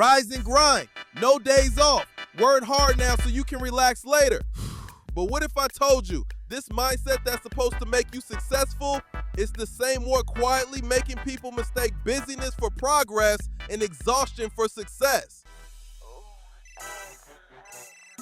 Rise and grind. No days off. Work hard now so you can relax later. But what if I told you this mindset that's supposed to make you successful is the same one quietly making people mistake busyness for progress and exhaustion for success?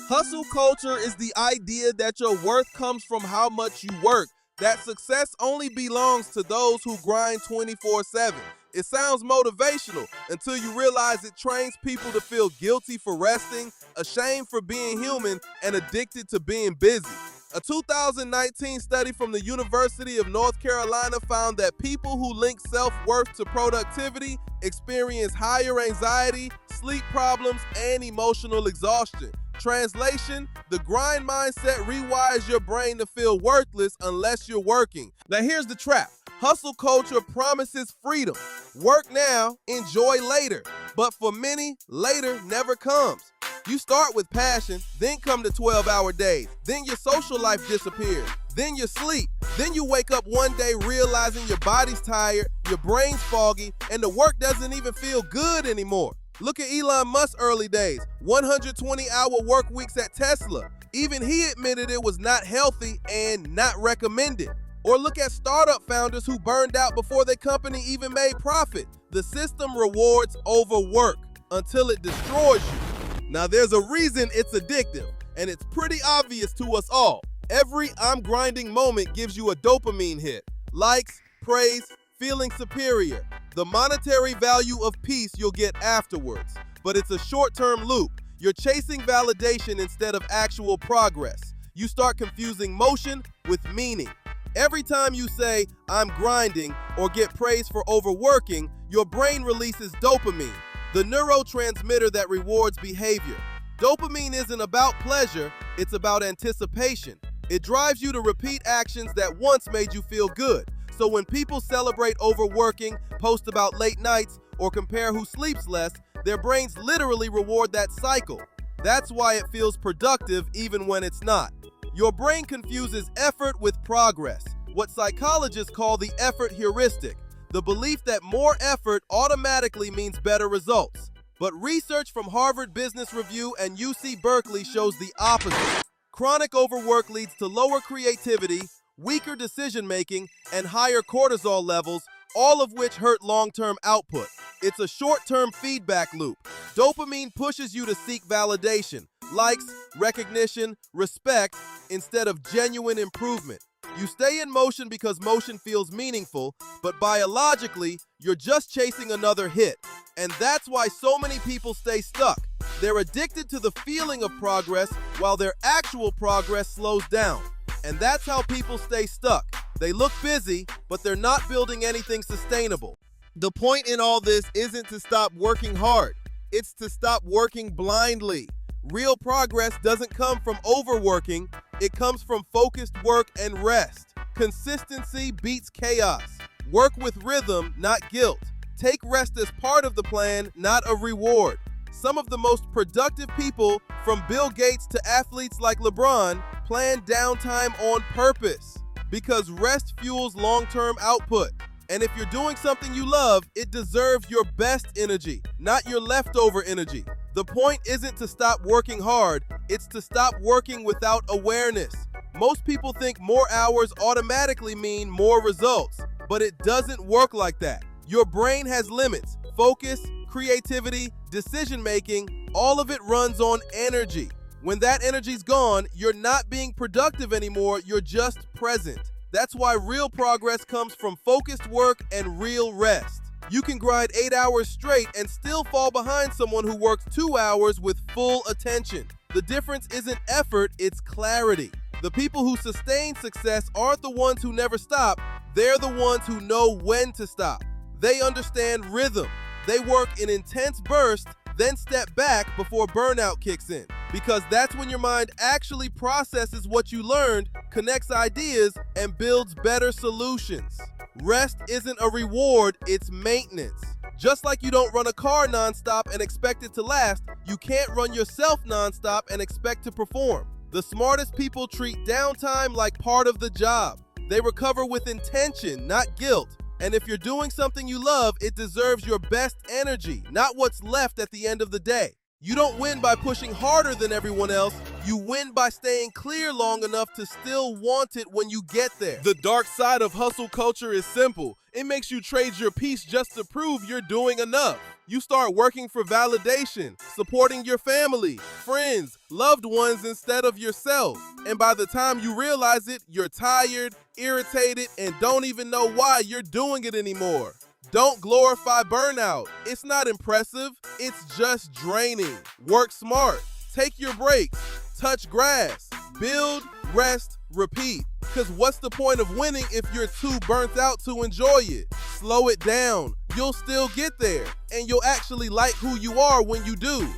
Hustle culture is the idea that your worth comes from how much you work, that success only belongs to those who grind 24/7. It sounds motivational until you realize it trains people to feel guilty for resting, ashamed for being human, and addicted to being busy. A 2019 study from the University of North Carolina found that people who link self-worth to productivity experience higher anxiety, sleep problems, and emotional exhaustion. Translation, the grind mindset rewires your brain to feel worthless unless you're working. Now here's the trap. Hustle culture promises freedom. Work now, enjoy later. But for many, later never comes. You start with passion, then come to 12-hour days. Then your social life disappears. Then you sleep. Then you wake up one day realizing your body's tired, your brain's foggy, and the work doesn't even feel good anymore. Look at Elon Musk's early days, 120-hour work weeks at Tesla. Even he admitted it was not healthy and not recommended. Or look at startup founders who burned out before their company even made profit. The system rewards overwork until it destroys you. Now there's a reason it's addictive, and it's pretty obvious to us all. Every I'm grinding moment gives you a dopamine hit. Likes, praise, feeling superior. The monetary value of peace you'll get afterwards. But it's a short-term loop. You're chasing validation instead of actual progress. You start confusing motion with meaning. Every time you say, I'm grinding, or get praise for overworking, your brain releases dopamine, the neurotransmitter that rewards behavior. Dopamine isn't about pleasure, it's about anticipation. It drives you to repeat actions that once made you feel good. So when people celebrate overworking, post about late nights, or compare who sleeps less, their brains literally reward that cycle. That's why it feels productive even when it's not. Your brain confuses effort with progress, what psychologists call the effort heuristic, the belief that more effort automatically means better results. But research from Harvard Business Review and UC Berkeley shows the opposite. Chronic overwork leads to lower creativity, weaker decision-making, and higher cortisol levels, all of which hurt long-term output. It's a short-term feedback loop. Dopamine pushes you to seek validation, likes, recognition, respect, instead of genuine improvement. You stay in motion because motion feels meaningful, but biologically, you're just chasing another hit. And that's why so many people stay stuck. They're addicted to the feeling of progress while their actual progress slows down. And that's how people stay stuck. They look busy, but they're not building anything sustainable. The point in all this isn't to stop working hard. It's to stop working blindly. Real progress doesn't come from overworking. It comes from focused work and rest. Consistency beats chaos. Work with rhythm, not guilt. Take rest as part of the plan, not a reward. Some of the most productive people, from Bill Gates to athletes like LeBron, plan downtime on purpose because rest fuels long-term output. And if you're doing something you love, it deserves your best energy, not your leftover energy. The point isn't to stop working hard, it's to stop working without awareness. Most people think more hours automatically mean more results, but it doesn't work like that. Your brain has limits. Focus, creativity, decision-making, all of it runs on energy. When that energy's gone, you're not being productive anymore, you're just present. That's why real progress comes from focused work and real rest. You can grind 8 hours straight and still fall behind someone who works 2 hours with full attention. The difference isn't effort, it's clarity. The people who sustain success aren't the ones who never stop, they're the ones who know when to stop. They understand rhythm. They work in intense bursts, then step back before burnout kicks in. Because that's when your mind actually processes what you learned, connects ideas, and builds better solutions. Rest isn't a reward, it's maintenance. Just like you don't run a car nonstop and expect it to last, you can't run yourself nonstop and expect to perform. The smartest people treat downtime like part of the job. They recover with intention, not guilt. And if you're doing something you love, it deserves your best energy, not what's left at the end of the day. You don't win by pushing harder than everyone else. You win by staying clear long enough to still want it when you get there. The dark side of hustle culture is simple. It makes you trade your peace just to prove you're doing enough. You start working for validation, supporting your family, friends, loved ones instead of yourself. And by the time you realize it, you're tired, irritated, and don't even know why you're doing it anymore. Don't glorify burnout. It's not impressive. It's just draining. Work smart. Take your breaks. Touch grass. Build, rest, repeat. Because what's the point of winning if you're too burnt out to enjoy it? Slow it down. You'll still get there. And you'll actually like who you are when you do.